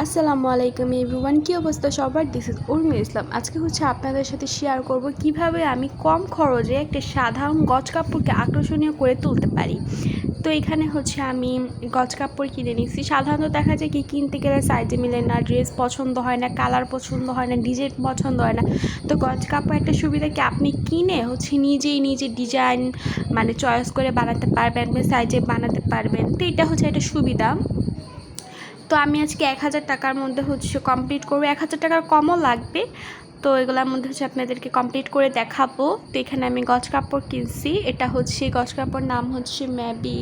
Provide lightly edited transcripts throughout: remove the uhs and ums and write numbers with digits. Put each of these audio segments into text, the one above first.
আসসালামু আলাইকুম এভরিওয়ান, কী অবস্থা সবার? দিস ইজ উর্মি ইসলাম। আজকে আপনাদের সাথে শেয়ার করব কিভাবে আমি কম খরচে একটা সাধারণ গজ কাপড়কে আকর্ষণীয় করে তুলতে পারি। তো এখানে আমি গজ কাপড় কিনে নিচ্ছি। সাধারণত দেখা যায় কি কিনতে গেলে সাইজে মিলে না, ড্রেস পছন্দ হয় না, কালার পছন্দ হয় না, ডিজাইন পছন্দ হয় না। তো গজ কাপড় একটা সুবিধা কি আপনি কিনে নিজেই ডিজাইন চয়েস করে বানাতে পারবেন, সাইজে বানাতে পারবেন। তো এটা একটা সুবিধা। তো আমি আজকে 1000 টাকার মধ্যে কমপ্লিট করবো। 1000 টাকার কমও লাগবে। তো এগুলোর মধ্যে আপনাদেরকে কমপ্লিট করে দেখাবো। তো এখানে আমি গজ কাপড় কিনছি। এটা গজ কাপড় নাম মেবি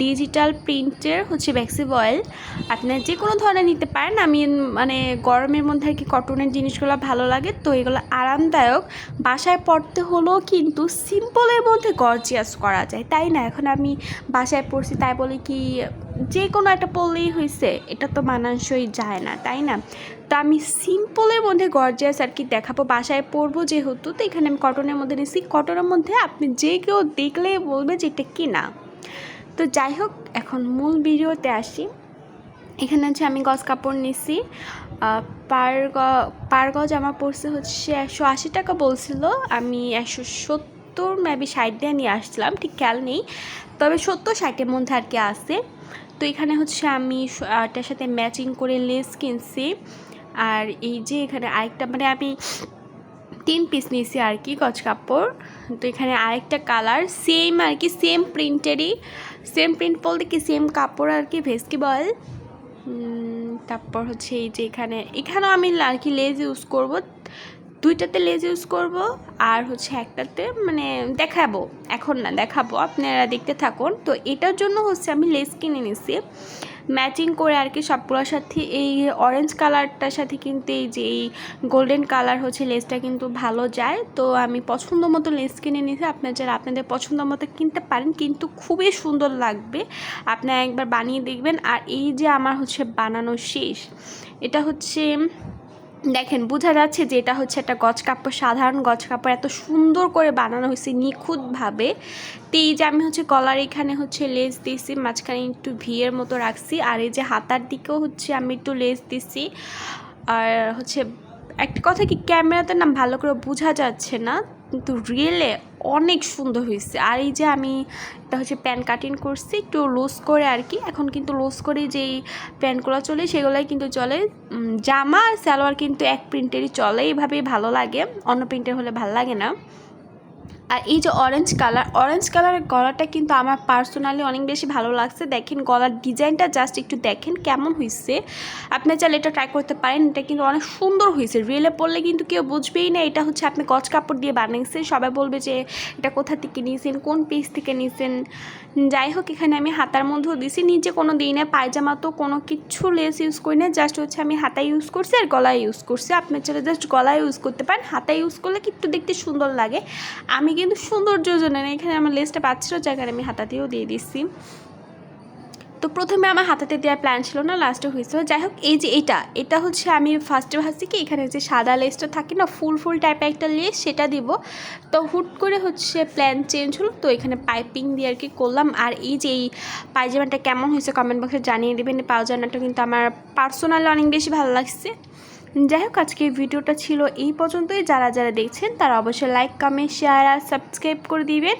ডিজিটাল প্রিন্টের ভ্যাক্সি অয়েল। আপনারা যে কোনো ধরনের নিতে পারেন। আমি গরমের মধ্যে কটনের জিনিসগুলো ভালো লাগে, তো এগুলো আরামদায়ক। বাসায় পরতে হলেও কিন্তু সিম্পলের মধ্যে গর্জিয়াস করা যায়, তাই না? এখন আমি বাসায় পরছি তাই বলে কি যে কোনো একটা পরলেই হয়েছে? এটা তো মানানসই যায় না, তাই না? তো আমি সিম্পলের মধ্যে গর্জিয়াস দেখাবো। বাসায় পরবো যেহেতু, তো এখানে আমি কটনের মধ্যে নিচ্ছি। কটনের মধ্যে আপনি যে কেউ দেখলে বলবে যে এটা কি না। তো যাই হোক, এখন মূল ভিডিওতে আসি। এখানে আমি গজ কাপড় নিছি। পার গজ আমার পড়ছে 180 টাকা বলছিল। আমি 170 মেবি 60 দিয়ে নিয়ে আসছিলাম, ঠিক খেয়াল নেই, তবে 70-60-এর মধ্যে আসে। তো এখানে আমি এটার সাথে ম্যাচিং করে লেস কিনছি। আর এই যে এখানে আরেকটা আমি 3 পিস নিয়েছি গজ কাপড়। তো এখানে আরেকটা কালার সেম সেম প্রিন্টেরই, সেম প্রিন্ট বলতে কি সেম কাপড় ভেস্কি বল। তারপর এই যে এখানেও আমি লেজ ইউজ করব। দুইটাতে লেজ ইউজ করব আর একটাতে দেখাবো, এখন না দেখাবো, আপনারা দেখতে থাকুন। তো এটার জন্য আমি লেস কিনে নিছি ম্যাচিং করে সবগুলোর সাথে। এই অরেঞ্জ কালারটার সাথে কিন্তু এই যে এই গোল্ডেন কালার লেসটা কিন্তু ভালো যায়। তো আমি পছন্দ মতো লেস কিনে নিয়েছি। যারা আপনাদের পছন্দ মতো কিনতে পারেন, কিন্তু খুবই সুন্দর লাগবে। আপনারা একবার বানিয়ে দেখবেন। আর এই যে আমার বানানো শেষ। এটা দেখেন, বোঝা যাচ্ছে যে এটা একটা গজ কাপড়, সাধারণ গজ কাপড়। এত সুন্দর করে বানানো হয়েছে নিখুঁতভাবে। তো এই যে আমি গলার এখানে লেস দিয়েছি, মাঝখানে একটু ভিয়ের মতো রাখছি। আর এই যে হাতার দিকেও আমি একটু লেস দিছি। আর একটা কথা কি, ক্যামেরাতে না ভালো করে বোঝা যাচ্ছে না, কিন্তু রিয়েলে অনেক সুন্দর হয়েছে। আর এই যে আমি এটা প্যান্ট কাটিং করছি একটু লুজ করে এখন কিন্তু লুজ করে যেই প্যান্টগুলো চলে সেগুলোই কিন্তু চলে। জামা আর সালোয়ার কিন্তু এক প্রিন্টেরই চলে, এইভাবেই ভালো লাগে, অন্য প্রিন্টের হলে ভালো লাগে না। আর এই যে অরেঞ্জ কালারের গলাটা কিন্তু আমার পার্সোনালি অনেক বেশি ভালো লাগছে। দেখেন গলার ডিজাইনটা জাস্ট একটু দেখেন কেমন হয়েছে। আপনি চাইলে এটা ট্রাই করতে পারেন। এটা কিন্তু অনেক সুন্দর হয়েছে। রিয়েলে পরলে কিন্তু কেউ বুঝবেই না এটা আপনি গজ কাপড় দিয়ে বানিয়েছেন। সবাই বলবে যে এটা কোথা থেকে নিয়েছেন, কোন পিস থেকে নিয়েছেন। যাই হোক, এখানে আমি হাতার মধ্যেও দিছি, নিচে কোনো দিই না। পায়জামা তো কোনো কিছু লেস ইউজ করি না, জাস্ট আমি হাতায় ইউজ করছি আর গলায় ইউজ করছি। আপনার চাইলে জাস্ট গলায় ইউজ করতে পারেন। হাতায় ইউজ করলে একটু দেখতে সুন্দর লাগে। আমি কিন্তু সৌন্দর্যের জন্য না, এখানে আমার লেসটা পাচ্ছিল জায়গায় আমি হাতাতেও দিয়ে দিচ্ছি। তো প্রথমে আমার হাতাতে দেওয়ার প্ল্যান ছিল না, লাস্টে হয়েছিল। যাই হোক, এই যে এটা আমি ফার্স্টে ভাবছি কি এখানে যে সাদা লেসটা থাকে না, ফুল টাইপের একটা লেস, সেটা দিব। তো হুট করে প্ল্যান চেঞ্জ হলো। তো এখানে পাইপিং দিয়ে করলাম। আর এই যে এই পায়জামাটা কেমন হয়েছে কমেন্ট বক্সে জানিয়ে দেবেন। এই পায়জামাটা কিন্তু আমার পার্সোনালি অনেক বেশি ভালো লাগছে। যাই হোক, আজকে ভিডিওটা ছিল এই পর্যন্তই। যারা দেখছেন তারা অবশ্যই লাইক, কমেন্ট, শেয়ার আর সাবস্ক্রাইব করে দিবেন।